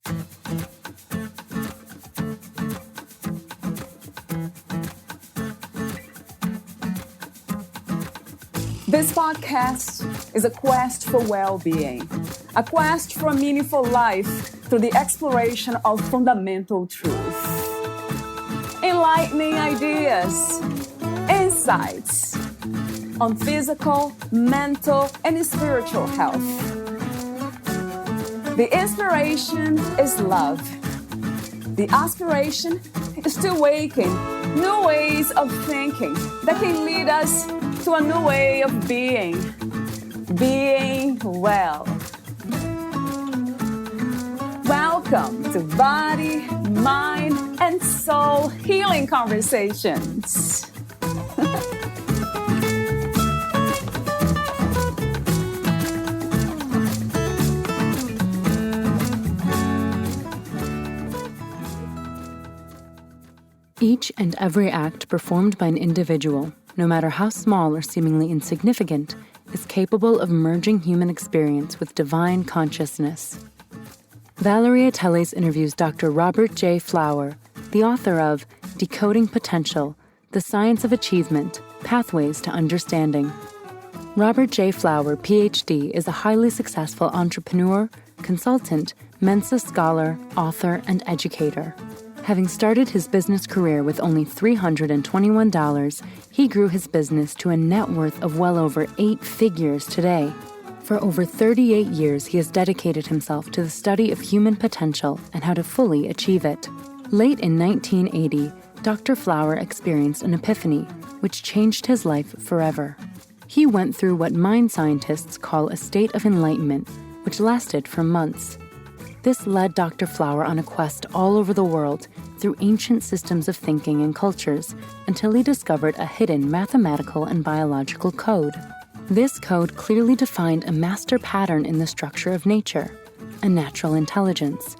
This podcast is a quest for well-being, a quest for a meaningful life through the exploration of fundamental truth. Enlightening ideas, insights on physical, mental, and spiritual health. The inspiration is love. The aspiration is to awaken new ways of thinking that can lead us to a new way of being well. Welcome to Body, Mind, and Soul Healing Conversations. Each and every act performed by an individual, no matter how small or seemingly insignificant, is capable of merging human experience with divine consciousness. Valeria Teles interviews Dr. Robert J. Flower, the author of Decoding Potential, The Science of Achievement, Pathways to Understanding. Robert J. Flower, Ph.D., is a highly successful entrepreneur, consultant, Mensa Scholar, author, and educator. Having started his business career with only $321, he grew his business to a net worth of well over 8 figures today. For over 38 years, he has dedicated himself to the study of human potential and how to fully achieve it. Late in 1980, Dr. Flower experienced an epiphany, which changed his life forever. He went through what mind scientists call a state of enlightenment, which lasted for months. This led Dr. Flower on a quest all over the world through ancient systems of thinking and cultures until he discovered a hidden mathematical and biological code. This code clearly defined a master pattern in the structure of nature, a natural intelligence.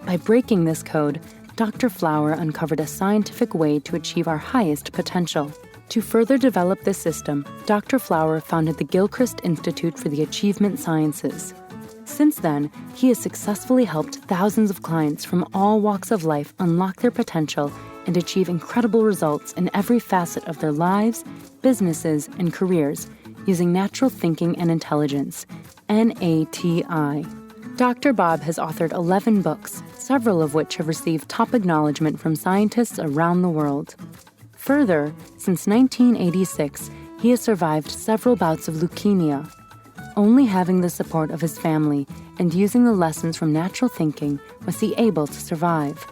By breaking this code, Dr. Flower uncovered a scientific way to achieve our highest potential. To further develop this system, Dr. Flower founded the Gilchrist Institute for the Achievement Sciences. Since then, he has successfully helped thousands of clients from all walks of life unlock their potential and achieve incredible results in every facet of their lives, businesses, and careers using natural thinking and intelligence, NATI. Dr. Bob has authored 11 books, several of which have received top acknowledgement from scientists around the world. Further, since 1986, he has survived several bouts of leukemia. Only having the support of his family and using the lessons from natural thinking was he able to survive.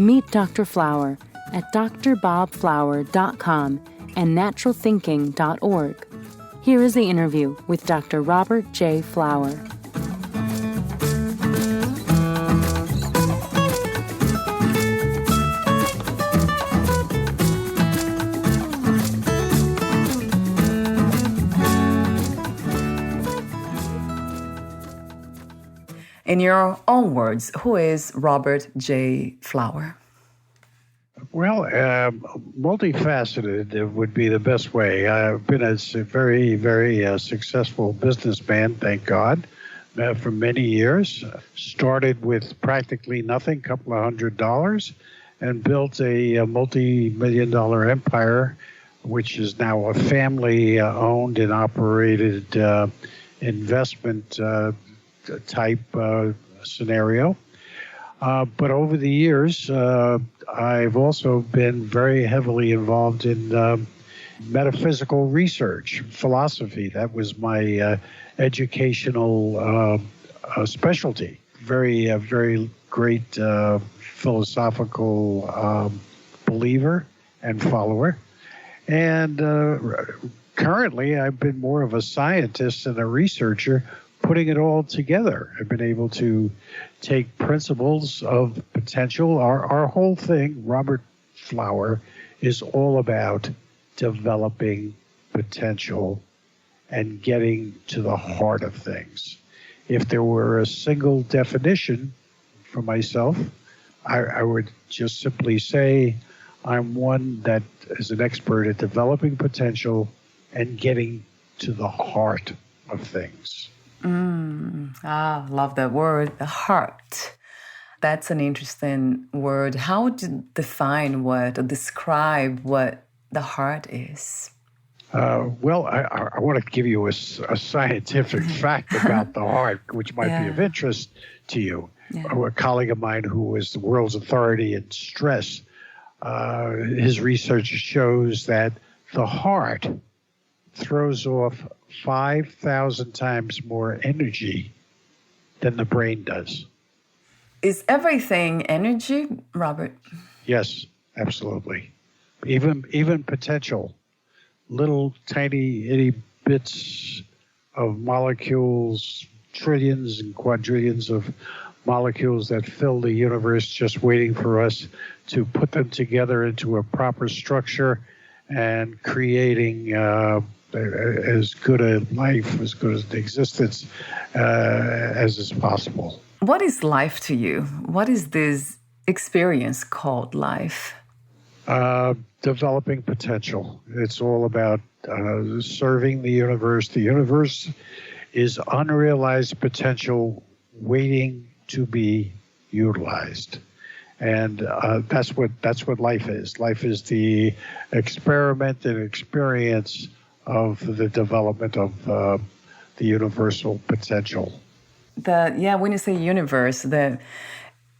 Meet Dr. Flower at drbobflower.com and naturalthinking.org. Here is the interview with Dr. Robert J. Flower. In your own words, who is Robert J. Flower? Well, multifaceted would be the best way. I've been a very, very successful businessman, thank God, for many years. Started with practically nothing, a couple of $100, and built a multi-million-dollar empire, which is now a family-owned and operated investment type scenario. But over the years, I've also been very heavily involved in metaphysical research, philosophy. That was my educational specialty. Very great philosophical believer and follower. And currently, I've been more of a scientist and a researcher, putting it all together. I've been able to take principles of potential. Our whole thing, Robert Flower, is all about developing potential and getting to the heart of things. If there were a single definition for myself, I would just simply say I'm one that is an expert at developing potential and getting to the heart of things. Love that word, the heart. That's an interesting word. How would you define or describe what the heart is? Well, I want to give you a scientific fact about the heart, which might be of interest to you. A colleague of mine who was the world's authority in stress, his research shows that the heart throws off 5,000 times more energy than the brain does. Is everything energy, Robert? Yes, absolutely. Even potential. Little tiny itty bits of molecules, trillions and quadrillions of molecules that fill the universe, just waiting for us to put them together into a proper structure and creating as good a life, as good an existence as is possible. What is life to you? What is this experience called life? Developing potential. It's all about serving the universe. The universe is unrealized potential waiting to be utilized. And that's what life is. Life is the experiment and experience of the development of the universal potential. When you say universe, that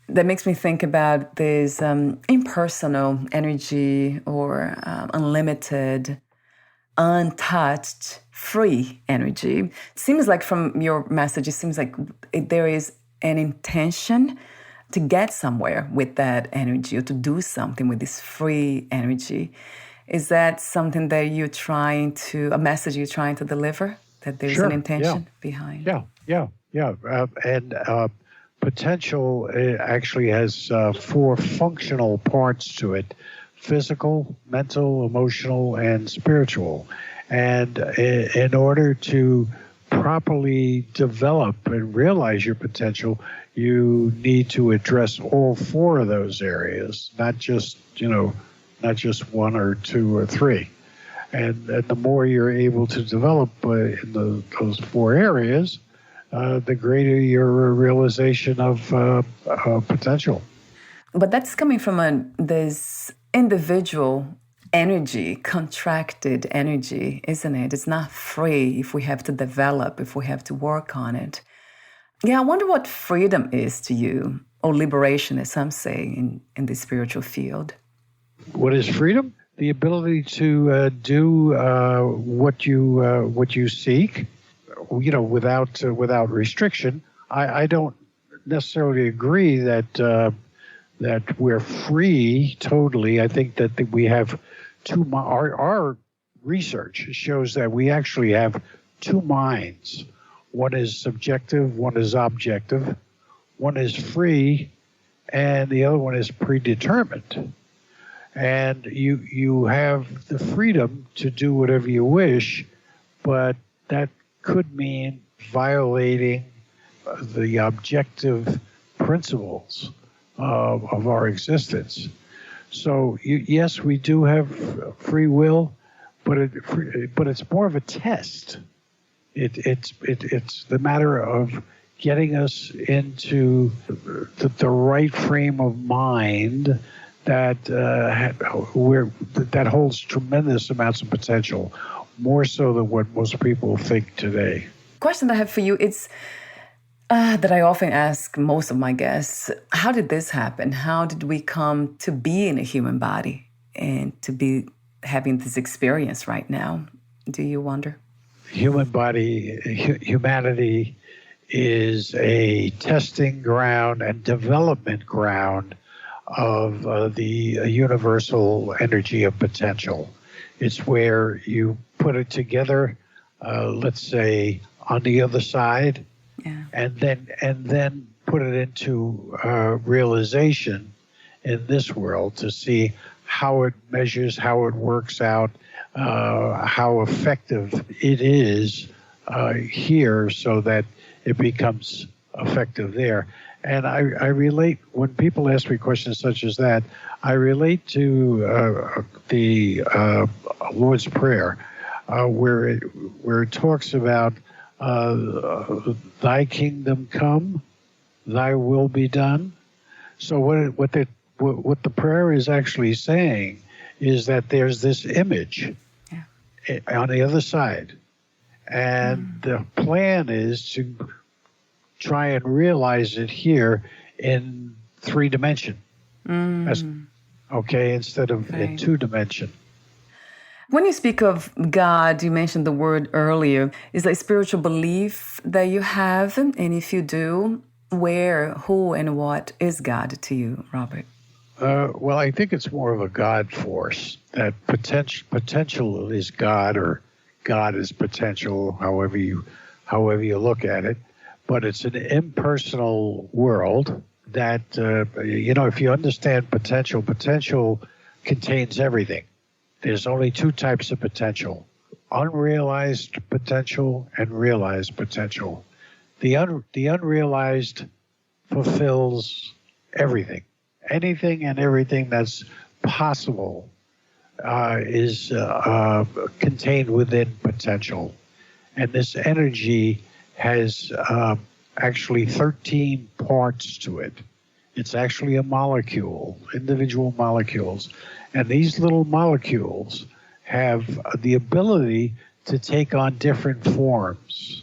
makes me think about this impersonal energy or unlimited, untouched, free energy. It seems like from your message, it seems like there is an intention to get somewhere with that energy or to do something with this free energy. Is that something that a message you're trying to deliver? That there's an intention behind? And potential actually has 4 functional parts to it: physical, mental, emotional, and spiritual. And in order to properly develop and realize your potential, you need to address all 4 of those areas, not just 1 or 2 or 3. And the more you're able to develop in those 4 areas, the greater your realization of potential. But that's coming from this individual energy, contracted energy, isn't it? It's not free if we have to develop, if we have to work on it. Yeah, I wonder what freedom is to you, or liberation, as some say in the spiritual field. What is freedom? The ability to do what you seek, without restriction. I don't necessarily agree that we're free totally. I think that we have our research shows that we actually have 2 minds. One is subjective, one is objective. One is free, and the other one is predetermined. And you have the freedom to do whatever you wish, but that could mean violating the objective principles of our existence. So yes, we do have free will, but it's more of a test. It's the matter of getting us into the right frame of mind that holds tremendous amounts of potential, more so than what most people think today. Question I have for you, it's that I often ask most of my guests: how did this happen? How did we come to be in a human body and to be having this experience right now? Do you wonder? Humanity is a testing ground and development ground of the universal energy of potential. It's where you put it together, let's say, on the other side, and then put it into realization in this world to see how it measures, how it works out, how effective it is here, so that it becomes effective there. And I relate, when people ask me questions such as that, I relate to the Lord's Prayer, where it talks about thy kingdom come, thy will be done, So what the prayer is actually saying is that there's this image on the other side. And the plan is to try and realize it here in 3-dimension. Instead of in 2-dimension. When you speak of God, you mentioned the word earlier. Is that a spiritual belief that you have? And if you do, where, who, and what is God to you, Robert? Well, I think it's more of a God force. That potential is God, or God is potential, however you look at it. But it's an impersonal world that, if you understand potential contains everything. There's only 2 types of potential: unrealized potential and realized potential. The unrealized fulfills everything. Anything and everything that's possible is contained within potential. And this energy has actually 13 parts to it. It's actually a molecule, individual molecules. And these little molecules have the ability to take on different forms.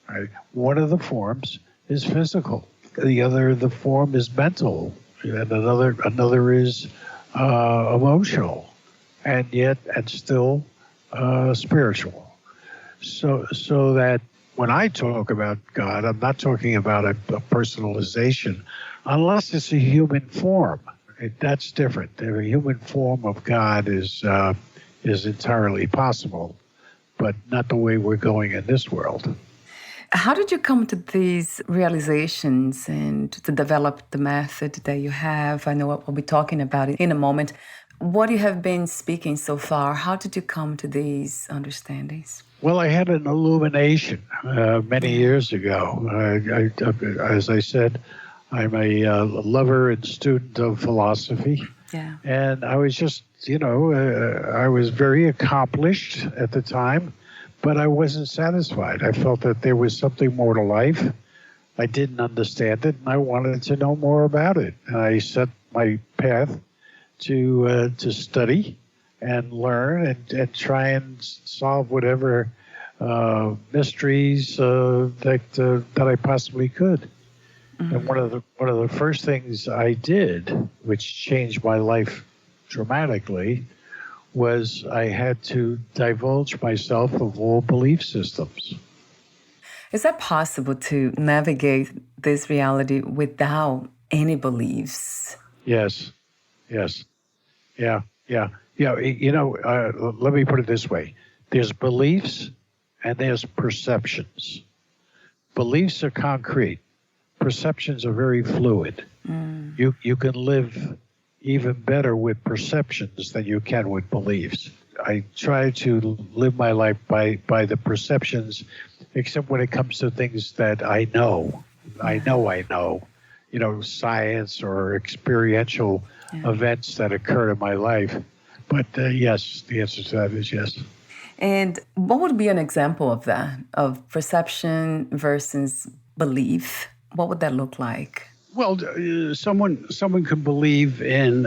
Right? One of the forms is physical. The form is mental. And another is emotional. And still spiritual. So that when I talk about God, I'm not talking about a personalization, unless it's a human form. That's different. The human form of God is entirely possible, but not the way we're going in this world. How did you come to these realizations and to develop the method that you have? I know we'll be talking about it in a moment. What you have been speaking so far, how did you come to these understandings? Well, I had an illumination many years ago. As I said, I'm a lover and student of philosophy. Yeah. And I was just, I was very accomplished at the time, but I wasn't satisfied. I felt that there was something more to life. I didn't understand it, and I wanted to know more about it. And I set my path to study and learn and try and solve whatever mysteries that I possibly could. And one of the first things I did, which changed my life dramatically, was I had to divulge myself of all belief systems. Is that possible to navigate this reality without any beliefs? Yes. Yeah. Let me put it this way. There's beliefs and there's perceptions. Beliefs are concrete. Perceptions are very fluid. You can live even better with perceptions than you can with beliefs. I try to live my life by the perceptions, except when it comes to things that I know. I know, science or experiential events that occur in my life. But yes, the answer to that is yes. And what would be an example of that, of perception versus belief? What would that look like? Well, someone can believe in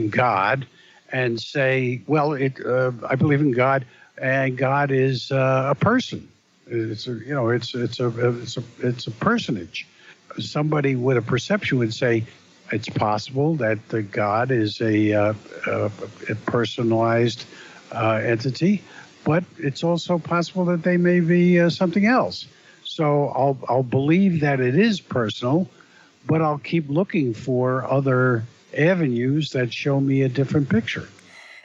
God and say, well, I believe in God, and God is a person. It's a personage. Somebody with a perception would say it's possible that God is a personalized entity, but it's also possible that they may be something else. So I'll believe that it is personal, but I'll keep looking for other avenues that show me a different picture.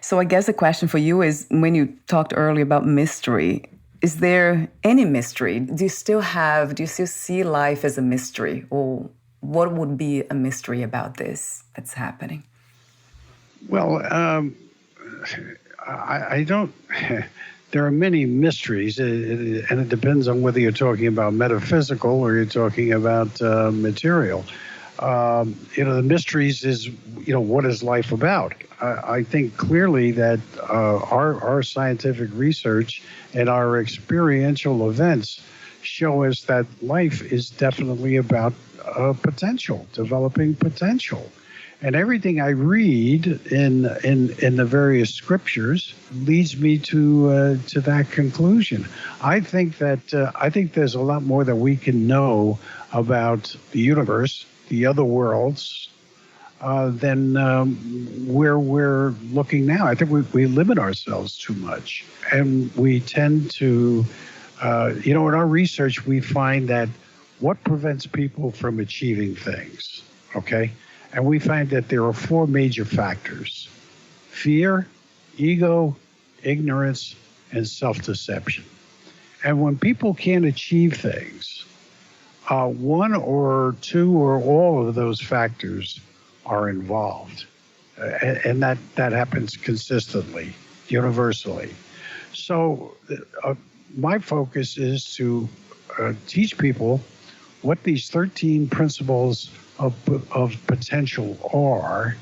So I guess the question for you is, when you talked earlier about mystery, is there any mystery? Do you still see life as a mystery? Or what would be a mystery about this that's happening? Well, I don't... There are many mysteries, and it depends on whether you're talking about metaphysical or you're talking about material. The mysteries is, what is life about? I think clearly that our scientific research and our experiential events show us that life is definitely about potential, developing potential. And everything I read in the various scriptures leads me to that conclusion. I think there's a lot more that we can know about the universe, the other worlds, than where we're looking now. I think we limit ourselves too much, and we tend to, in our research, we find that what prevents people from achieving things, okay? And we find that there are four major factors: fear, ego, ignorance, and self-deception. And when people can't achieve things, one or two or all of those factors are involved. And that happens consistently, universally. So my focus is to teach people what these 13 principles of potential are,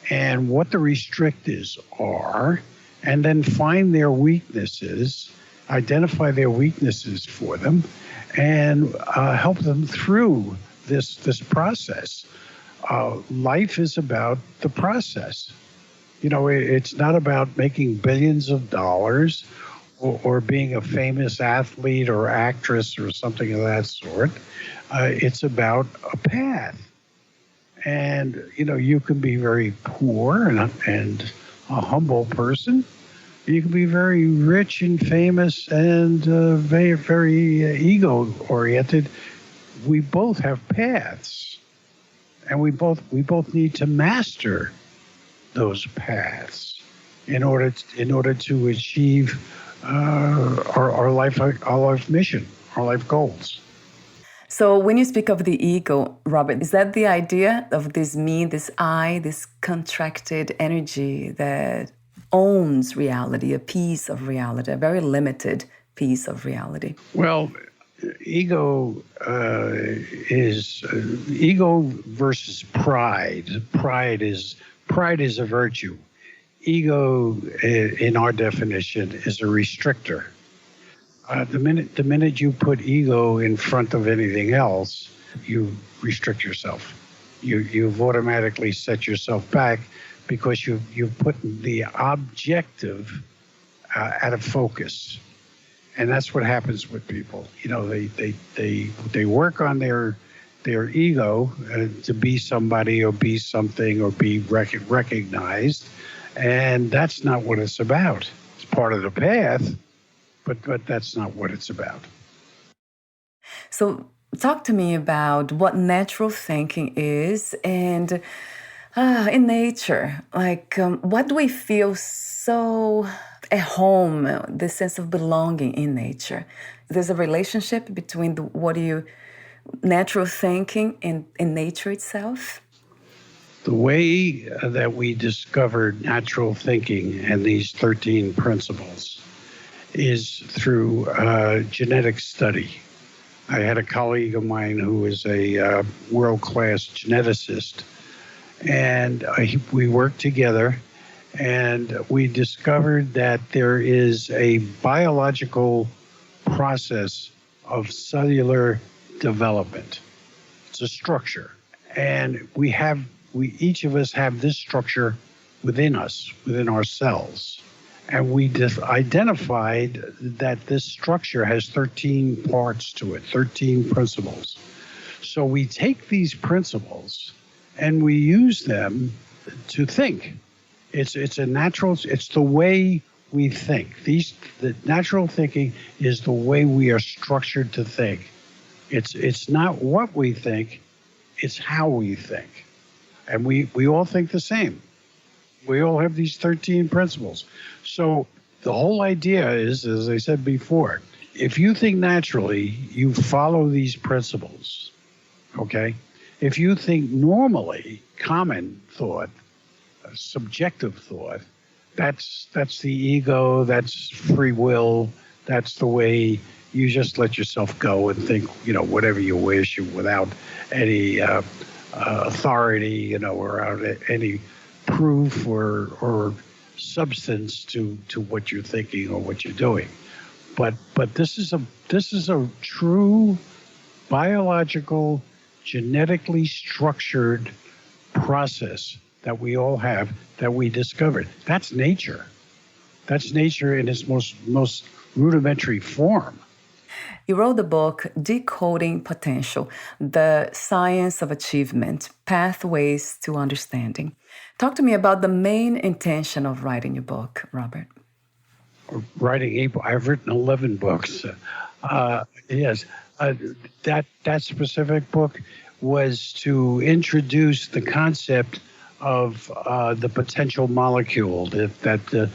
and what the restrictors are, and then find their weaknesses, identify their weaknesses for them, and help them through this process. Life is about the process. It's not about making billions of dollars or being a famous athlete or actress or something of that sort. It's about a path. And, you can be very poor and a humble person. You can be very rich and famous and very, very ego-oriented. We both have paths. And we both need to master those paths in order to achieve our life mission, our life goals. So when you speak of the ego, Robert, is that the idea of this me, this I, this contracted energy that owns reality, a piece of reality, a very limited piece of reality? Well, ego is ego versus pride. Pride is a virtue. Ego, in our definition, is a restrictor. The minute you put ego in front of anything else, you restrict yourself. You've automatically set yourself back because you've put the objective out of focus. And that's what happens with people. They work on their ego to be somebody or be something or be recognized, and that's not what it's about. It's part of the path, but that's not what it's about. So talk to me about what natural thinking is, and in nature, what do we feel so at home, the sense of belonging in nature? There's a relationship between natural thinking and nature itself? The way that we discovered natural thinking and these 13 principles is through genetic study. I had a colleague of mine who was a world-class geneticist, and we worked together, and we discovered that there is a biological process of cellular development. It's a structure, and we each of us have this structure within us, within our cells. And we identified that this structure has 13 parts to it, 13 principles. So we take these principles and we use them to think. It's the way we think. The natural thinking is the way we are structured to think. It's not what we think, it's how we think. And we all think the same. We all have these 13 principles. So the whole idea is, as I said before, if you think naturally, you follow these principles, okay? If you think normally, common thought, subjective thought, that's the ego, that's free will, that's the way you just let yourself go and think, whatever you wish without any authority, or without any proof or substance to what you're thinking or what you're doing. But this is a true biological, genetically structured process that we all have, that we discovered. That's nature. That's nature in its most rudimentary form. You wrote the book Decoding Potential, the Science of Achievement, Pathways to Understanding. Talk to me about the main intention of writing your book, Robert. I've written 11 books. Yes, that specific book was to introduce the concept of the potential molecule, that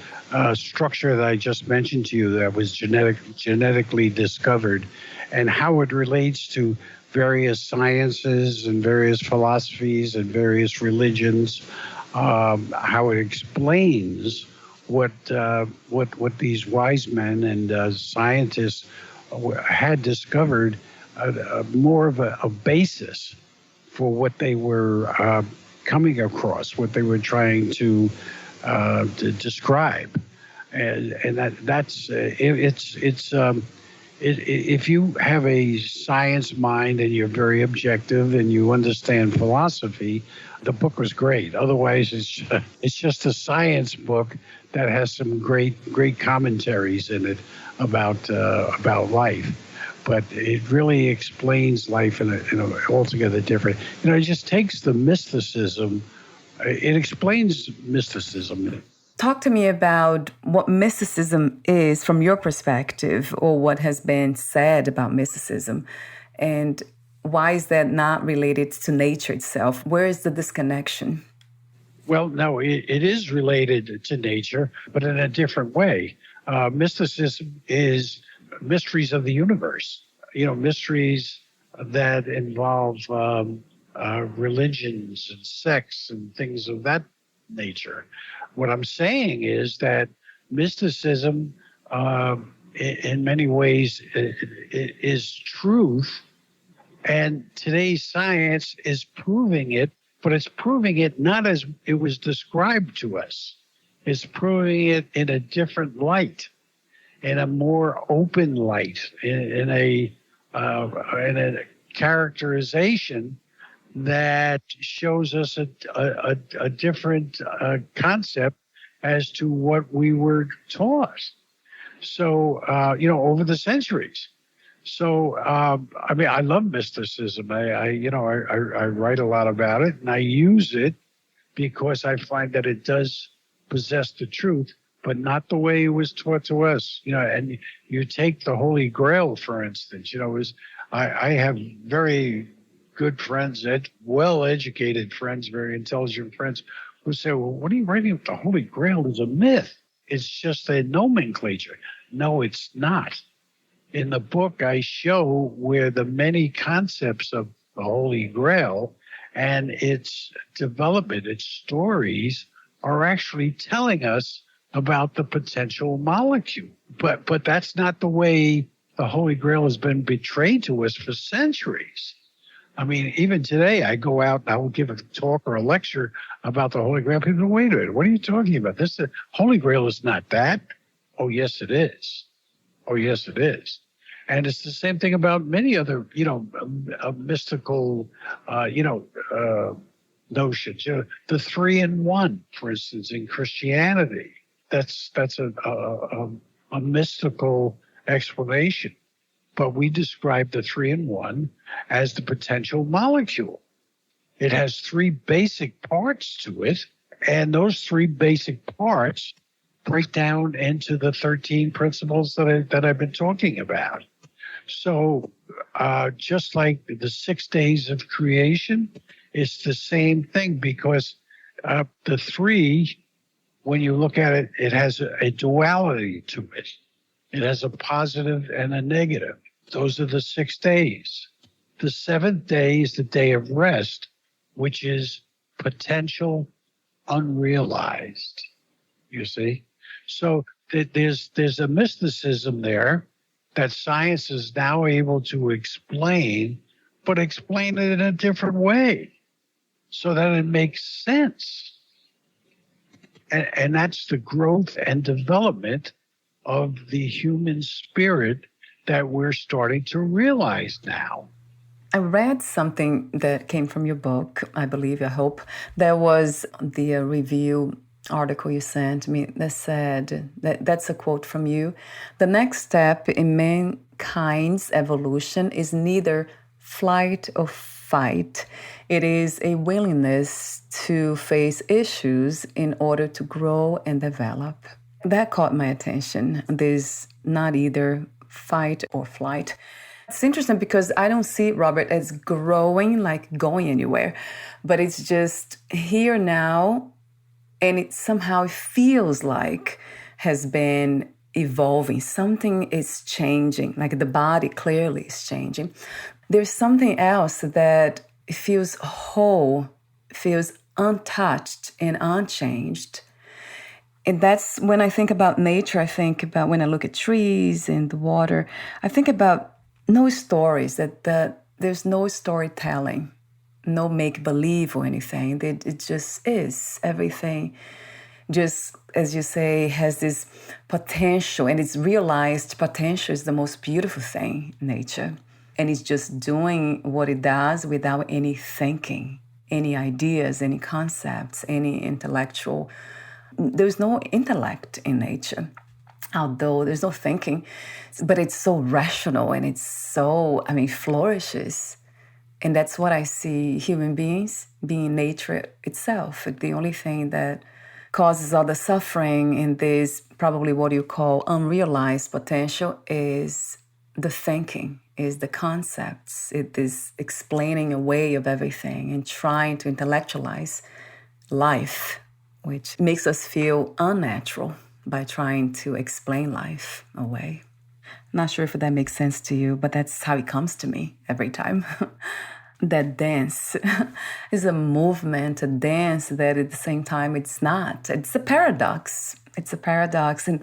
structure that I just mentioned to you, that was genetically discovered, and how it relates to various sciences and various philosophies and various religions, how it explains what these wise men and scientists had discovered, more of a basis for what they were coming across, what they were trying to describe, and that's if you have a science mind and you're very objective and you understand philosophy, the book was great. Otherwise, it's just a science book that has some great commentaries in it about life. But it really explains life in a altogether different. It just takes the mysticism. It explains mysticism. Talk to me about what mysticism is from your perspective, or what has been said about mysticism, and why is that not related to nature itself? Where is the disconnection? Well, no, it is related to nature, but in a different way. Mysticism is mysteries of the universe, mysteries that involve religions and sects and things of that nature. What I'm saying is that mysticism, in many ways, is truth, and today's science is proving it, but it's proving it not as it was described to us. It's proving it in a different light, in a more open light, in a characterization that shows us a different concept as to what we were taught. So, over the centuries. So, I love mysticism. I write a lot about it, and I use it because I find that it does possess the truth, but not the way it was taught to us. And you take the Holy Grail, for instance. I have very good friends, well-educated friends, very intelligent friends, who say, well, what are you writing about? The Holy Grail is a myth. It's just a nomenclature. No, it's not. In the book, I show where the many concepts of the Holy Grail and its development, its stories, are actually telling us about the potential molecule. But that's not the way the Holy Grail has been betrayed to us for centuries. Even today, I go out and I will give a talk or a lecture about the Holy Grail. People go, wait a minute, what are you talking about? The Holy Grail is not that. Oh, yes, it is. Oh, yes, it is. And it's the same thing about many other, mystical, notions. The 3-in-1, for instance, in Christianity. That's a mystical explanation. But we describe the 3-in-1 as the potential molecule. It has 3 basic parts to it, and those 3 basic parts break down into the 13 principles that I've been talking about. So just like the 6 days of creation, it's the same thing, because the 3, when you look at it, it has a duality to it. It has a positive and a negative. Those are the 6 days. The 7th day is the day of rest, which is potential unrealized, you see? So there's a mysticism there that science is now able to explain, but explain it in a different way so that it makes sense. And that's the growth and development of the human spirit that we're starting to realize now. I read something that came from your book, I believe, I hope. There was the review article you sent me that said, that's a quote from you, "The next step in mankind's evolution is neither flight or fight. It is a willingness to face issues in order to grow and develop." That caught my attention. There's not either fight or flight. It's interesting because I don't see Robert as growing, like going anywhere, but it's just here now, and it somehow feels like has been evolving. Something is changing, like the body clearly is changing. There's something else that feels whole, feels untouched and unchanged. And that's when I think about nature, I think about when I look at trees and the water, I think about no stories, that there's no storytelling, no make-believe or anything. It just is. Everything just, as you say, has this potential, and it's realized potential is the most beautiful thing in nature. And it's just doing what it does without any thinking, any ideas, any concepts, any intellectual. There's no intellect in nature, although there's no thinking, but it's so rational and it's so, flourishes. And that's what I see human beings being nature itself. The only thing that causes all the suffering in this, probably what you call unrealized potential, is the thinking, is the concepts. It is explaining away of everything and trying to intellectualize life, which makes us feel unnatural by trying to explain life away. Not sure if that makes sense to you, but that's how it comes to me every time. That dance is a movement, a dance that at the same time it's not. It's a paradox. It's a paradox. And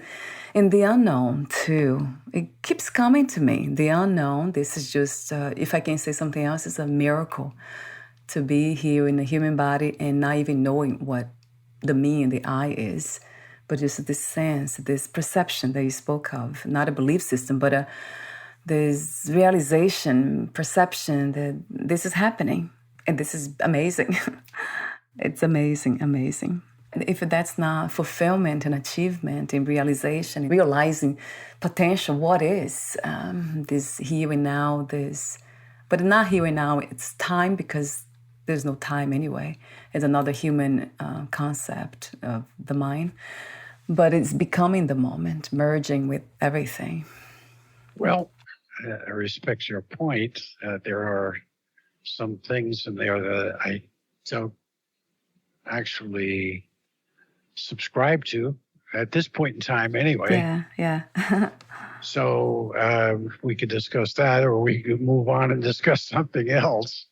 in the unknown, too, it keeps coming to me. The unknown, this is just, if I can say something else, it's a miracle to be here in the human body and not even knowing what the me and the I is, but just this sense, this perception that you spoke of, not a belief system, but this realization, perception that this is happening, and this is amazing. It's amazing, amazing. If that's not fulfillment and achievement and realization, realizing potential, what is this here and now, this, but not here and now, it's time, because there's no time anyway. It's another human concept of the mind. But it's becoming the moment, merging with everything. Well, I respect your point. There are some things in there that I don't actually subscribe to at this point in time anyway. Yeah. So we could discuss that, or we could move on and discuss something else.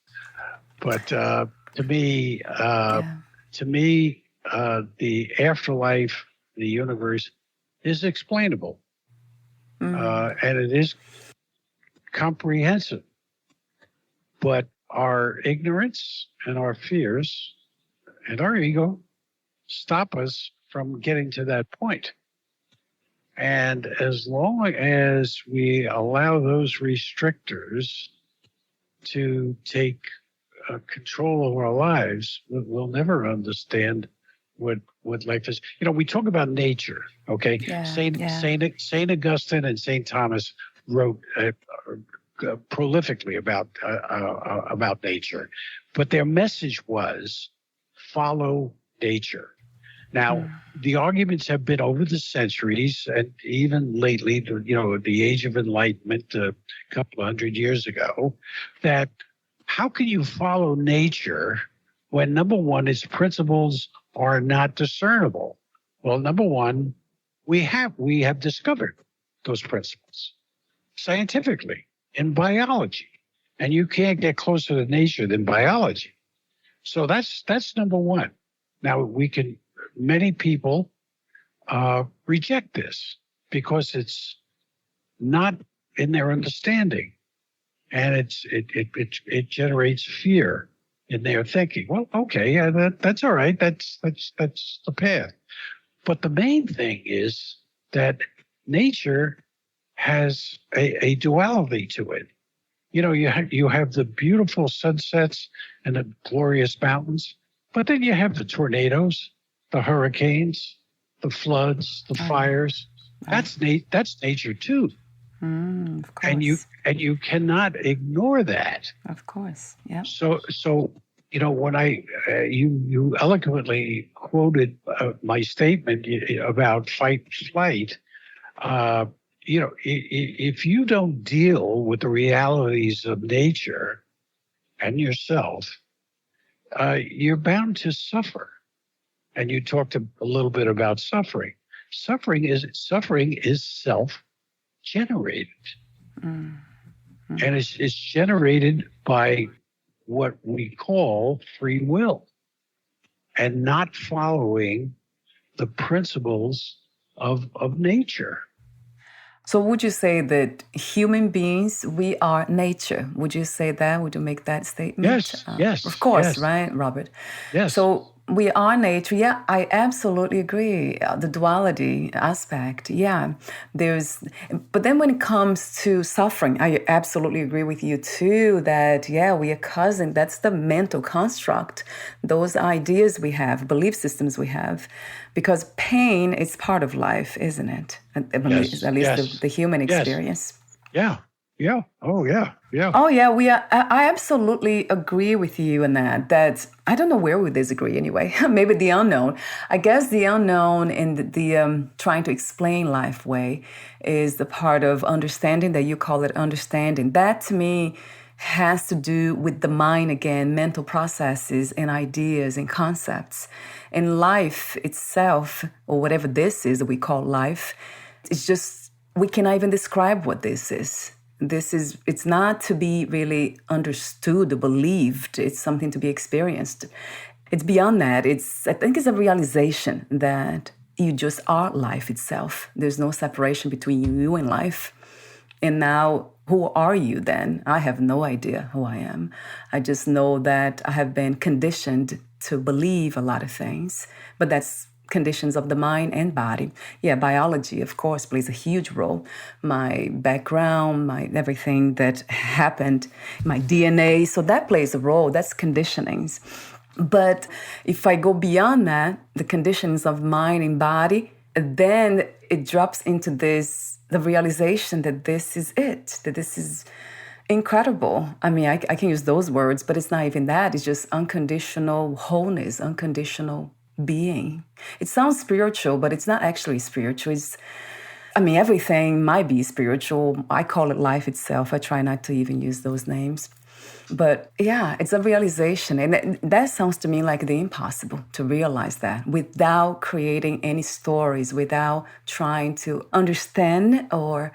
But to me, the afterlife, the universe, is explainable, and it is comprehensive. But our ignorance and our fears and our ego stop us from getting to that point. And as long as we allow those restrictors to take control of our lives, we'll never understand what life is. We talk about nature, okay? Yeah, Saint Augustine and Saint Thomas wrote prolifically about nature, but their message was follow nature. Now, the arguments have been over the centuries, and even lately, the age of enlightenment, a couple of 100 years ago, that how can you follow nature when, number one, its principles are not discernible? Well, number one, we have discovered those principles scientifically in biology, and you can't get closer to nature than biology. So that's number one. Now, many people reject this because it's not in their understanding. And it generates fear in their thinking. Well, okay, that's all right. That's the path. But the main thing is that nature has a duality to it. You have the beautiful sunsets and the glorious mountains, but then you have the tornadoes, the hurricanes, the floods, the fires. That's nature too. Of course. And you cannot ignore that. Of course. Yeah. So when you eloquently quoted my statement about fight flight, if you don't deal with the realities of nature and yourself, you're bound to suffer. And you talked a little bit about suffering. Suffering is self-generated. Mm-hmm. And it's generated by what we call free will and not following the principles of nature. So would you say that human beings, we are nature? Would you say that? Would you make that statement? Yes. Of course, yes. Right, Robert? Yes. So we are nature. Yeah, I absolutely agree. The duality aspect, yeah. But then when it comes to suffering, I absolutely agree with you too that, yeah, we are cousin. That's the mental construct, those ideas we have, belief systems we have. Because pain is part of life, isn't it? At least the human experience. Yeah. Oh, yeah. Oh, yeah. I absolutely agree with you in that I don't know where we disagree anyway. Maybe the unknown. I guess the unknown in the trying to explain life way is the part of understanding that you call it understanding. That to me has to do with the mind again, mental processes and ideas and concepts. And life itself, or whatever this is that we call life, it's just, we cannot even describe what this is. It's not to be really understood or believed. It's something to be experienced. It's beyond that. I think it's a realization that you just are life itself. There's no separation between you and life. And now, who are you then? I have no idea who I am. I just know that I have been conditioned to believe a lot of things, but that's conditions of the mind and body. Yeah, biology, of course, plays a huge role. My background, my everything that happened, my DNA, so that plays a role. That's conditionings. But if I go beyond that, the conditions of mind and body, then it drops into the realization that this is it, that this is incredible. I mean, I can use those words, but it's not even that. It's just unconditional wholeness, unconditional being. It sounds spiritual, but it's not actually spiritual. Everything might be spiritual. I call it life itself. I try not to even use those names. But yeah, it's a realization. And that sounds to me like the impossible, to realize that without creating any stories, without trying to understand or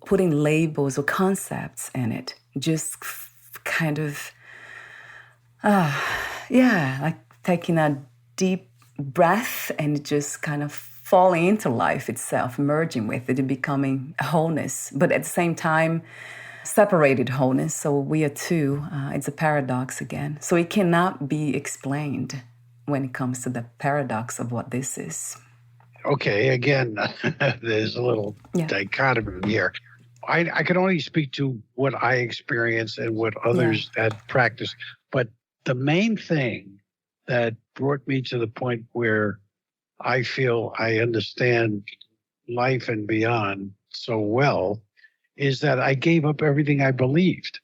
putting labels or concepts in it. Just kind of, like taking a deep breath and just kind of falling into life itself, merging with it and becoming wholeness. But at the same time, separated wholeness. So we are two. It's a paradox again. So it cannot be explained when it comes to the paradox of what this is. Okay, again, there's a little dichotomy here. I can only speak to what I experienced and what others had practiced. But the main thing that brought me to the point where I feel I understand life and beyond so well is that I gave up everything I believed.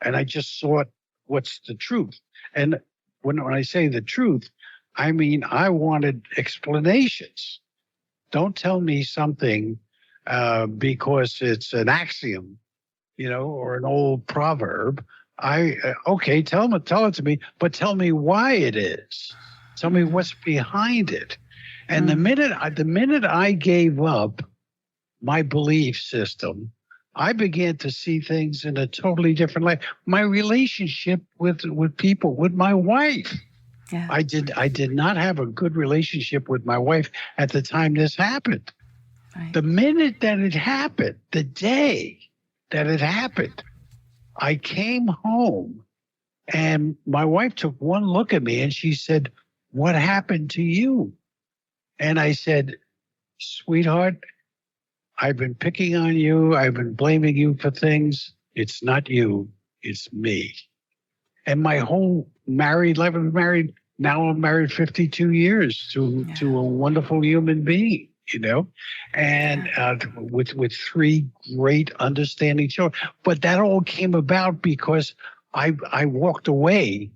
And I just sought what's the truth. And when I say the truth, I mean I wanted explanations. Don't tell me something because it's an axiom, or an old proverb. Okay, tell it to me, but tell me why it is. Tell me what's behind it. And the minute I gave up my belief system, I began to see things in a totally different light. My relationship with people, with my wife. Yeah. I did not have a good relationship with my wife at the time this happened. Right. The minute that it happened, the day that it happened, I came home and my wife took one look at me and she said, "What happened to you?" And I said, "Sweetheart, I've been picking on you. I've been blaming you for things. It's not you. It's me. And my whole married life, I'm married 52 years to a wonderful human being, and with three great understanding children. But that all came about because I walked away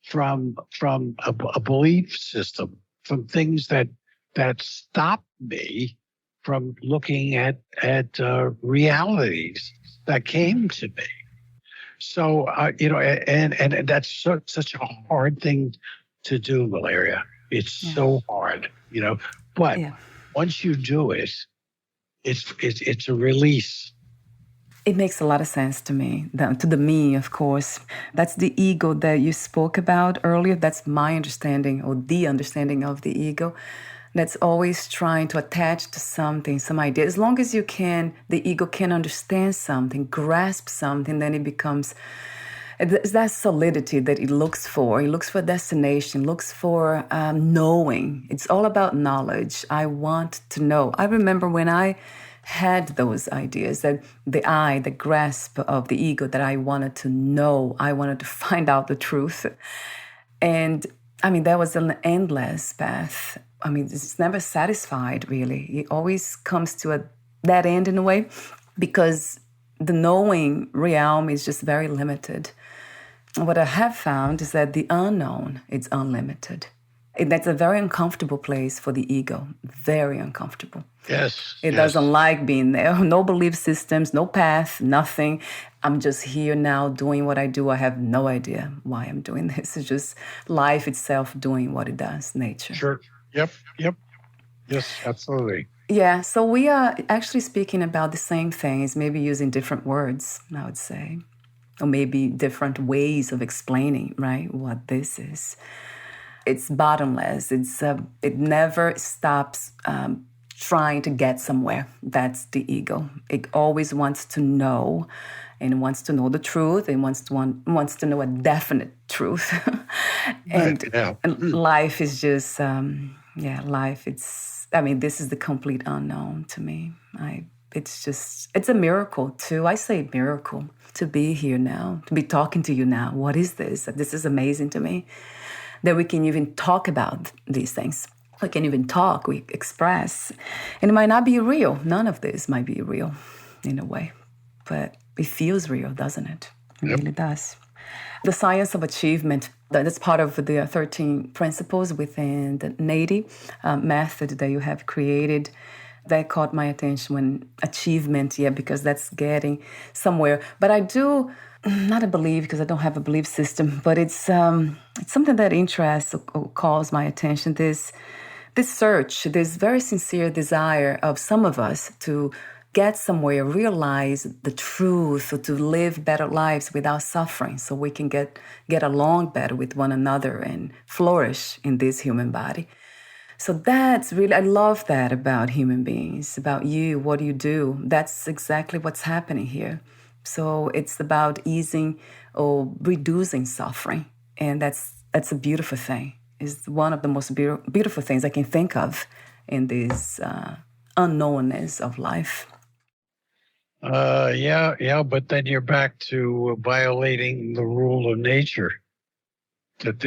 from a belief system, from things that stopped me from looking at realities that came to me. So, and that's such a hard thing to do, Valeria. It's so hard, but once you do it, it's a release. It makes a lot of sense to me, to the me, of course. That's the ego that you spoke about earlier. That's my understanding, or the understanding of the ego. That's always trying to attach to something, some idea. As long as the ego can understand something, grasp something, then it becomes, it's that solidity that it looks for. It looks for destination, looks for knowing. It's all about knowledge. I want to know. I remember when I had those ideas, that the grasp of the ego, that I wanted to know, I wanted to find out the truth. And that was an endless path. It's never satisfied, really. It always comes to a dead end in a way, because the knowing realm is just very limited. What I have found is that the unknown is unlimited. And that's a very uncomfortable place for the ego, very uncomfortable. Yes. It doesn't like being there. No belief systems, no path, nothing. I'm just here now doing what I do. I have no idea why I'm doing this. It's just life itself doing what it does, nature. Sure. Yep. Yes, absolutely. Yeah, so we are actually speaking about the same things, maybe using different words, I would say, or maybe different ways of explaining, right, what this is. It's bottomless. It never stops trying to get somewhere. That's the ego. It always wants to know, and wants to know the truth, and wants to know a definite truth. and life is just, life. This is the complete unknown to me. It's a miracle too. I say miracle to be here now, to be talking to you now. What is this? This is amazing to me, that we can even talk about these things. We can even talk, we express. And it might not be real. None of this might be real in a way. But it feels real, doesn't it? It really does. The science of achievement, that's part of the 13 principles within the Nadi method that you have created. That caught my attention when achievement, because that's getting somewhere. But I do, not a belief, because I don't have a belief system, but it's something that interests or calls my attention. This search, this very sincere desire of some of us to get somewhere, realize the truth, or to live better lives without suffering, so we can get along better with one another and flourish in this human body. So that's really, I love that about human beings, about you, what you do. That's exactly what's happening here. So it's about easing or reducing suffering. And that's a beautiful thing. It's one of the most beautiful things I can think of in this unknownness of life. But then you're back to violating the rule of nature, that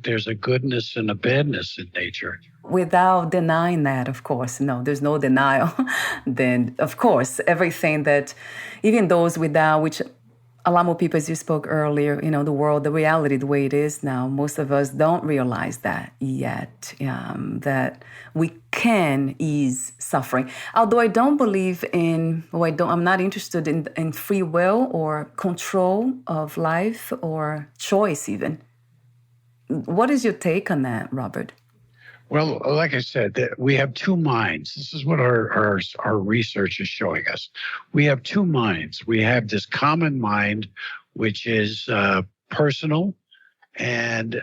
there's a goodness and a badness in nature. Without denying that, of course. No, there's no denial. Then, of course, everything that, even those without, which a lot more people, as you spoke earlier, the world, the reality, the way it is now, most of us don't realize that yet, that we can ease suffering. Although I don't believe I'm not interested in free will or control of life or choice even. What is your take on that, Robert? Well, like I said, we have two minds. This is what our research is showing us. We have two minds. We have this common mind, which is personal, and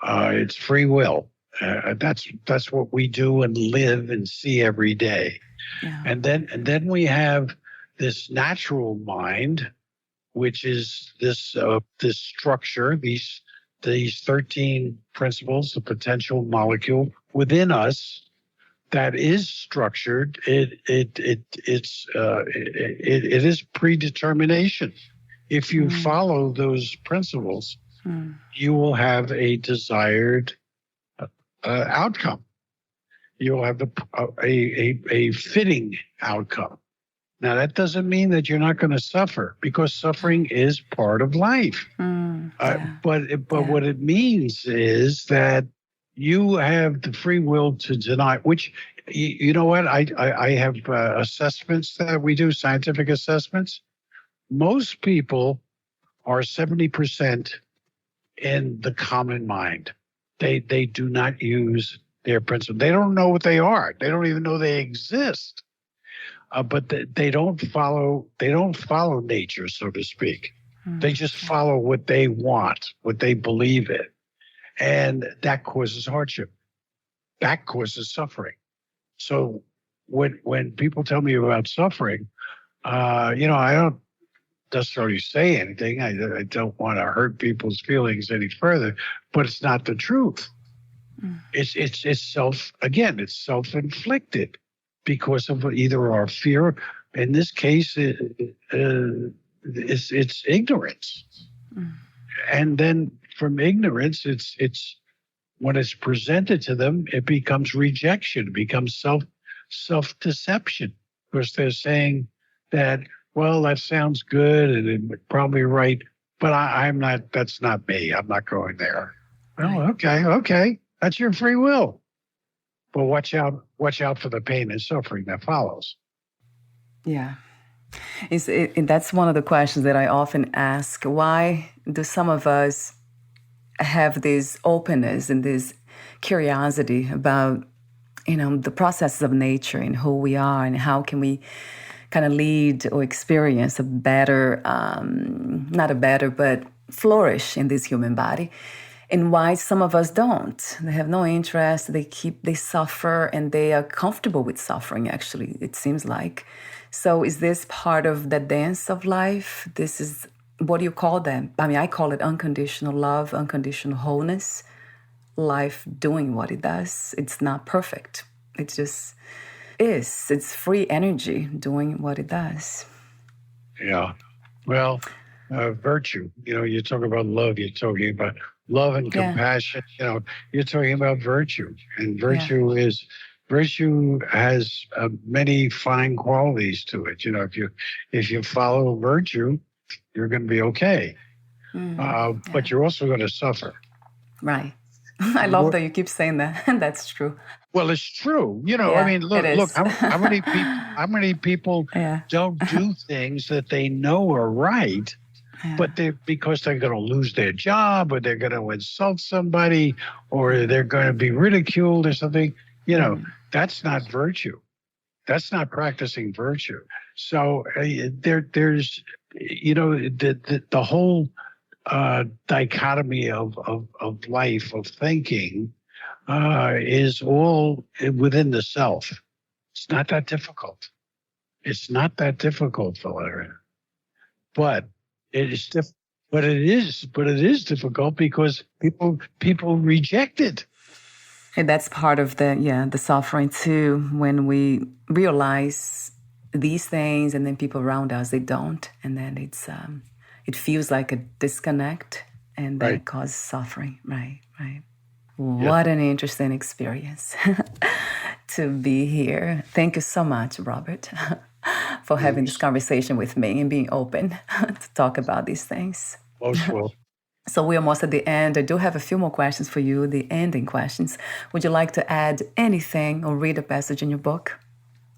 it's free will. That's what we do and live and see every day. Yeah. And then we have this natural mind, which is this structure, these 13 principles, the potential molecule within us, that is structured, it is predetermination. If you follow those principles, you will have a desired outcome. You will have a fitting outcome. Now, that doesn't mean that you're not going to suffer, because suffering is part of life. But what it means is that you have the free will to deny, which, you know what, I have assessments that we do, scientific assessments. Most people are 70% in the common mind. They do not use their principles. They don't know what they are. They don't even know they exist. But they don't follow nature, so to speak. They just follow what they want, what they believe in. And that causes hardship. That causes suffering. So when people tell me about suffering, I don't necessarily say anything. I don't want to hurt people's feelings any further, but it's not the truth. It's self-inflicted because of either our fear. In this case, it's ignorance. And then from ignorance, it's when it's presented to them, it becomes rejection, it becomes self-deception, because they're saying that, well, that sounds good and it's probably right, but I'm not, that's not me. I'm not going there. Well, okay. That's your free will. But watch out for the pain and suffering that follows. Yeah. That's one of the questions that I often ask. Why do some of us have this openness and this curiosity about, the processes of nature and who we are, and how can we kind of lead or experience a better, not a better, but flourish in this human body? And why some of us don't. They have no interest, they suffer, and they are comfortable with suffering, actually, it seems like. So is this part of the dance of life? This is, what do you call them? I mean, I call it unconditional love, unconditional wholeness, life doing what it does. It's not perfect. It just is. It's free energy doing what it does. Yeah. Well, virtue, you talk about love, you're talking about love and compassion, you're talking about virtue. And virtue has many fine qualities to it. If you follow virtue, you're going to be okay. But you're also going to suffer. Right. I love that you keep saying that. That's true. Well, it's true. Look, how many people don't do things that they know are right, but because they're going to lose their job, or they're going to insult somebody, or they're going to be ridiculed or something. That's not virtue. That's not practicing virtue. So there's the whole dichotomy of life, of thinking, is all within the self. It's not that difficult. It's not that difficult, Valeria. But it is difficult because people reject it. And that's part of the suffering too, when we realize these things and then people around us, they don't. And then it feels like a disconnect, and that causes suffering. Right. What an interesting experience to be here. Thank you so much, Robert, for having this conversation with me and being open to talk about these things. Most welcome. So we're almost at the end. I do have a few more questions for you, the ending questions. Would you like to add anything or read a passage in your book?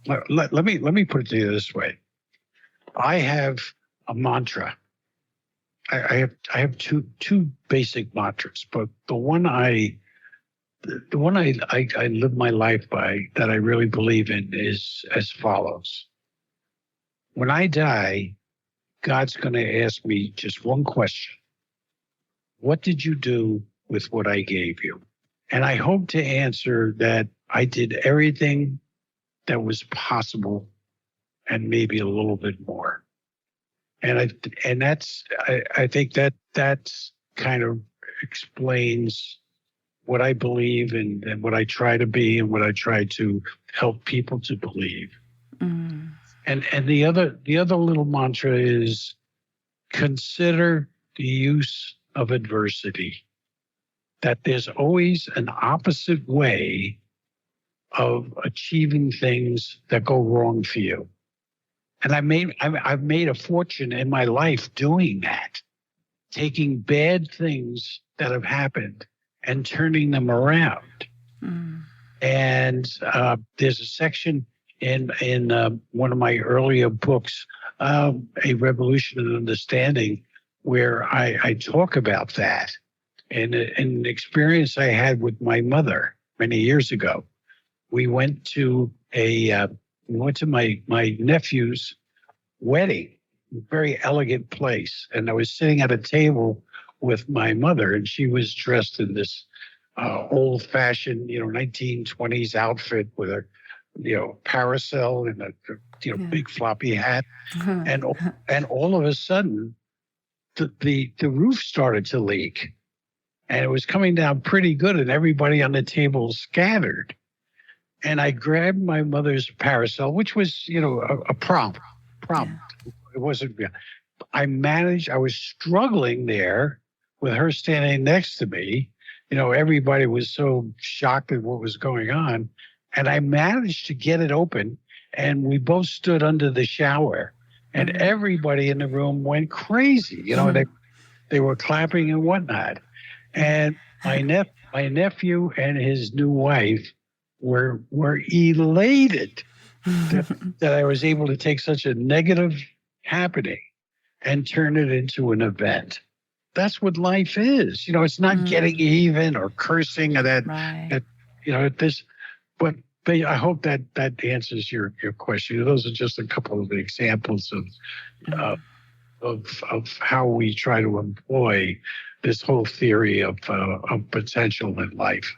Let me put it to you this way. I have a mantra. I have two basic mantras, but the one I live my life by, that I really believe in, is as follows. When I die, God's going to ask me just one question. What did you do with what I gave you? And I hope to answer that I did everything that was possible and maybe a little bit more. And I think that kind of explains what I believe and what I try to be and what I try to help people to believe. Mm. And the other little mantra is consider the use of adversity. That there's always an opposite way of achieving things that go wrong for you. And I've made a fortune in my life doing that, taking bad things that have happened and turning them around. Mm. And there's a section in one of my earlier books, A Revolution in Understanding, where I talk about that and an experience I had with my mother many years ago. We went to my nephew's wedding, a very elegant place, and I was sitting at a table with my mother, and she was dressed in this old-fashioned, 1920s outfit with a, parasol and a big floppy hat, and all of a sudden, the roof started to leak, and it was coming down pretty good, and everybody on the table scattered. And I grabbed my mother's parasol, which was, a prompt. Yeah. It wasn't. I was struggling there with her standing next to me. Everybody was so shocked at what was going on. And I managed to get it open. And we both stood under the shower. And everybody in the room went crazy. They were clapping and whatnot. And my nephew and his new wife were elated that I was able to take such a negative happening and turn it into an event. That's what life is. It's not getting even or cursing or that. Right. But I hope that answers your question. Those are just a couple of examples of how we try to employ this whole theory of potential in life.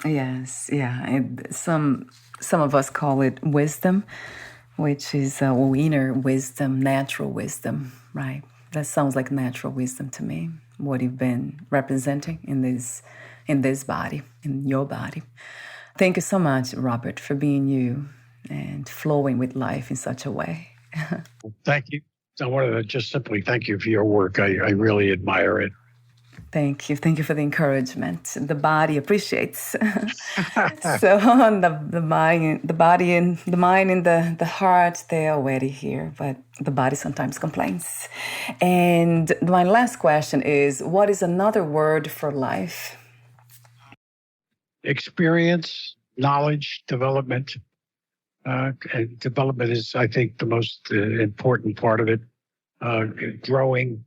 Yes, yeah. And some of us call it wisdom, which is inner wisdom, natural wisdom, right? That sounds like natural wisdom to me. What you've been representing in this body, in your body. Thank you so much, Robert, for being you and flowing with life in such a way. Thank you. I wanted to just simply thank you for your work. I really admire it. Thank you. Thank you for the encouragement. The body appreciates. So the body and the mind and the heart, they're already here, but the body sometimes complains. And my last question is, what is another word for life? Experience, knowledge, development. And development is, I think, the most important part of it. Growing.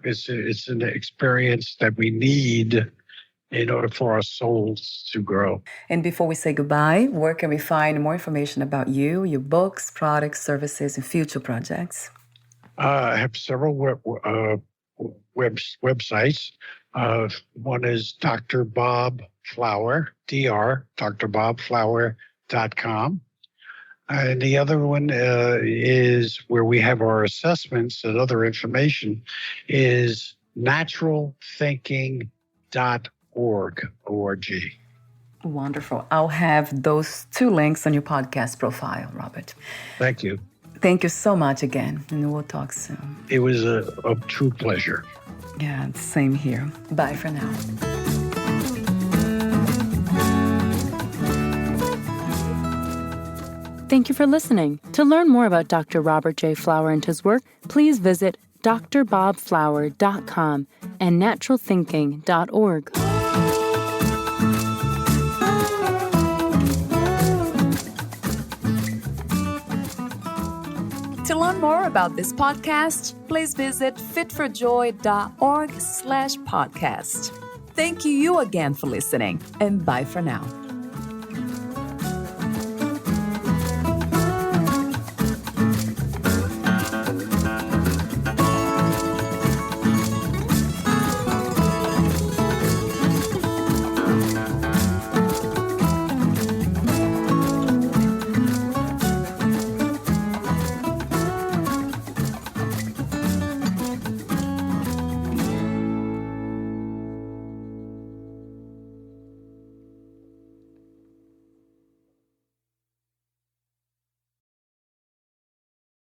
It's an experience that we need in order for our souls to grow. And before we say goodbye, where can we find more information about you, your books, products, services, and future projects? I have several websites. One is Dr. Bob Flower, drbobflower.com. And the other one is where we have our assessments and other information is naturalthinking.org. Wonderful. I'll have those two links on your podcast profile, Robert. Thank you. Thank you so much again, and we'll talk soon. It was a true pleasure. Yeah, same here. Bye for now. Thank you for listening. To learn more about Dr. Robert J. Flower and his work, please visit drbobflower.com and naturalthinking.org. To learn more about this podcast, please visit fitforjoy.org/podcast. Thank you again for listening, and bye for now.